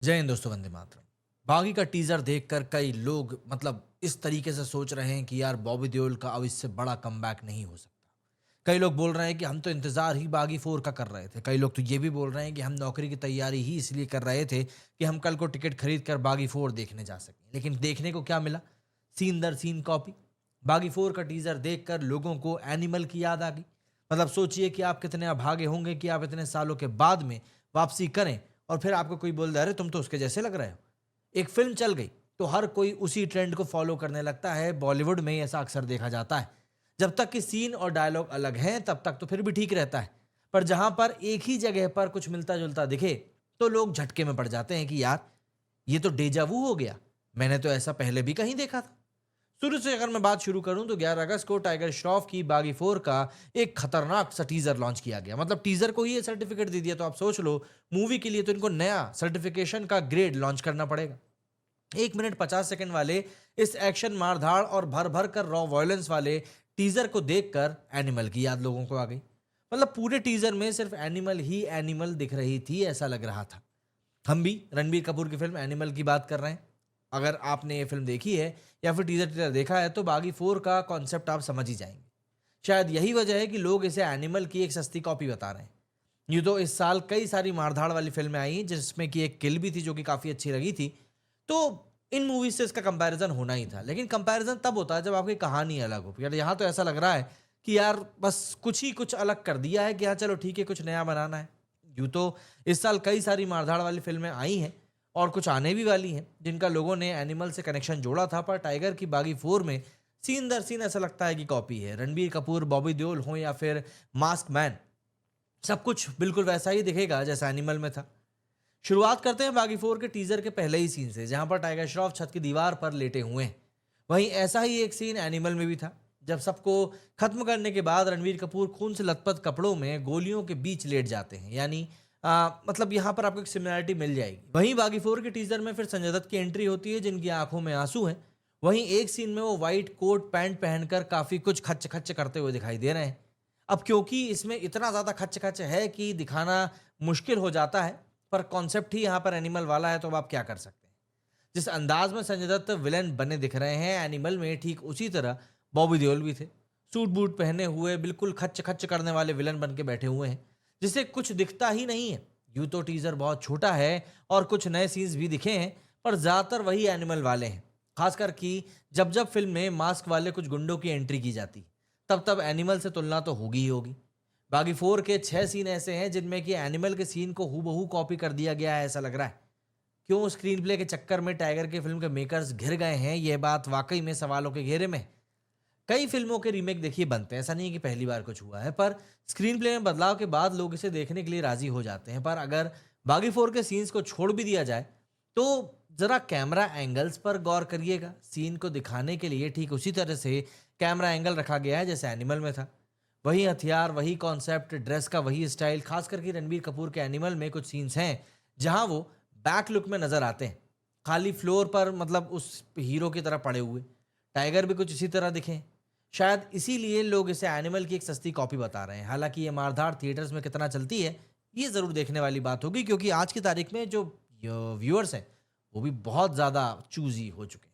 जय हिंद दोस्तों, वंदे मातरम। बागी का टीजर देखकर कई लोग इस तरीके से सोच रहे हैं कि यार बॉबी देओल का अब इससे बड़ा कमबैक नहीं हो सकता। कई लोग बोल रहे हैं कि हम तो इंतजार ही बागी 4 का कर रहे थे। कई लोग तो ये भी बोल रहे हैं कि हम नौकरी की तैयारी ही इसलिए कर रहे थे कि हम कल को टिकट खरीद कर बागी 4 देखने जा सकें। लेकिन देखने को क्या मिला? सीन दर सीन कॉपी। बागी 4 का टीजर देखकर लोगों को एनिमल की याद आ गई। सोचिए कि आप कितने अभागे होंगे कि आप इतने सालों के बाद में वापसी करें और फिर आपको कोई बोल दे, अरे तुम तो उसके जैसे लग रहे हो। एक फिल्म चल गई तो हर कोई उसी ट्रेंड को फॉलो करने लगता है। बॉलीवुड में ऐसा अक्सर देखा जाता है। जब तक कि सीन और डायलॉग अलग हैं तब तक तो फिर भी ठीक रहता है, पर जहां पर एक ही जगह पर कुछ मिलता जुलता दिखे तो लोग झटके में पड़ जाते हैं कि यार ये तो डेजा वू हो गया, मैंने तो ऐसा पहले भी कहीं देखा था। शुरू से अगर मैं बात शुरू करूं तो 11 अगस्त को टाइगर श्रॉफ की बागी 4 का एक खतरनाक सा टीजर लॉन्च किया गया। टीजर को ही ये सर्टिफिकेट दे दिया, तो आप सोच लो मूवी के लिए तो इनको नया सर्टिफिकेशन का ग्रेड लॉन्च करना पड़ेगा। 1 मिनट 50 सेकंड वाले इस एक्शन मारधाड़ और भर भर कर रॉ वायलेंस वाले टीजर को देखकर एनिमल की याद लोगों को आ गई। पूरे टीजर में सिर्फ एनिमल ही एनिमल दिख रही थी, ऐसा लग रहा था। हम भी रणबीर कपूर की फिल्म एनिमल की बात कर रहे हैं। अगर आपने ये फिल्म देखी है या फिर टीजर टीजर देखा है तो बागी 4 का कॉन्सेप्ट आप समझ ही जाएंगे। शायद यही वजह है कि लोग इसे एनिमल की एक सस्ती कॉपी बता रहे हैं। यूँ तो इस साल कई सारी मारधाड़ वाली फिल्में आई जिसमें कि एक किल भी थी जो कि काफ़ी अच्छी लगी थी। तो इन मूवीज से इसका कंपैरिजन होना ही था, लेकिन कंपैरिजन तब होता है जब आपकी कहानी अलग हो। यार यहाँ तो ऐसा लग रहा है कि यार बस कुछ अलग कर दिया है कि हाँ चलो ठीक है, कुछ नया बनाना है। यूँ तो इस साल कई सारी मारधाड़ वाली फिल्में आई हैं और कुछ आने भी वाली हैं जिनका लोगों ने एनिमल से कनेक्शन जोड़ा था, पर टाइगर की बागी 4 में सीन दर सीन ऐसा लगता है कि कॉपी है। रणबीर कपूर, बॉबी देओल हो या फिर मास्क मैन, सब कुछ बिल्कुल वैसा ही दिखेगा जैसा एनिमल में था। शुरुआत करते हैं बागी 4 के टीजर के पहले ही सीन से, जहां पर टाइगर श्रॉफ छत की दीवार पर लेटे हुए हैं। वहीं ऐसा ही एक सीन एनिमल में भी था, जब सबको खत्म करने के बाद रणवीर कपूर खून से लथपथ कपड़ों में गोलियों के बीच लेट जाते हैं। यानी यहाँ पर आपको एक सिमिलरिटी मिल जाएगी। वहीं बागी 4 के टीजर में फिर संजय दत्त की एंट्री होती है, जिनकी आंखों में आंसू हैं। वहीं एक सीन में वो व्हाइट कोट पैंट पहनकर काफी कुछ खच्च खच्च करते हुए दिखाई दे रहे हैं। अब क्योंकि इसमें इतना ज्यादा खच्च खच्च है कि दिखाना मुश्किल हो जाता है, पर कॉन्सेप्ट ही यहाँ पर एनिमल वाला है, तो अब आप क्या कर सकते हैं। जिस अंदाज में संजय दत्त विलेन बने दिख रहे हैं एनिमल में, ठीक उसी तरह बॉबी देओल भी थे। सूट बूट पहने हुए बिल्कुल खच्च खच्च करने वाले विलन बन के बैठे हुए हैं, जिससे कुछ दिखता ही नहीं है। यूं तो टीजर बहुत छोटा है और कुछ नए सीन्स भी दिखे हैं, पर ज्यादातर वही एनिमल वाले हैं। खासकर कि जब जब फिल्म में मास्क वाले कुछ गुंडों की एंट्री की जाती, तब तब एनिमल से तुलना तो होगी ही होगी। बागी 4 के 6 सीन ऐसे हैं जिनमें कि एनिमल के सीन को हूबहू कॉपी कर दिया गया है, ऐसा लग रहा है। क्यों स्क्रीन प्ले के चक्कर में टाइगर के फिल्म के मेकर्स घिर गए हैं, यह बात वाकई में सवालों के घेरे में है। कई फिल्मों के रीमेक देखिए बनते हैं, ऐसा नहीं है कि पहली बार कुछ हुआ है, पर स्क्रीन प्ले में बदलाव के बाद लोग इसे देखने के लिए राजी हो जाते हैं। पर अगर बागी 4 के सीन्स को छोड़ भी दिया जाए तो जरा कैमरा एंगल्स पर गौर करिएगा। सीन को दिखाने के लिए ठीक उसी तरह से कैमरा एंगल रखा गया है जैसे एनिमल में था। वही हथियार, वही कॉन्सेप्ट, ड्रेस का वही स्टाइल। खास करके रणबीर कपूर के एनिमल में कुछ सीन्स हैं जहां वो बैक लुक में नजर आते हैं, खाली फ्लोर पर उस हीरो की तरह पड़े हुए। टाइगर भी कुछ इसी तरह दिखे। शायद इसीलिए लोग इसे एनिमल की एक सस्ती कॉपी बता रहे हैं। हालांकि ये मारधाड़ थिएटर्स में कितना चलती है ये जरूर देखने वाली बात होगी, क्योंकि आज की तारीख में जो व्यूअर्स हैं वो भी बहुत ज़्यादा चूजी हो चुके हैं।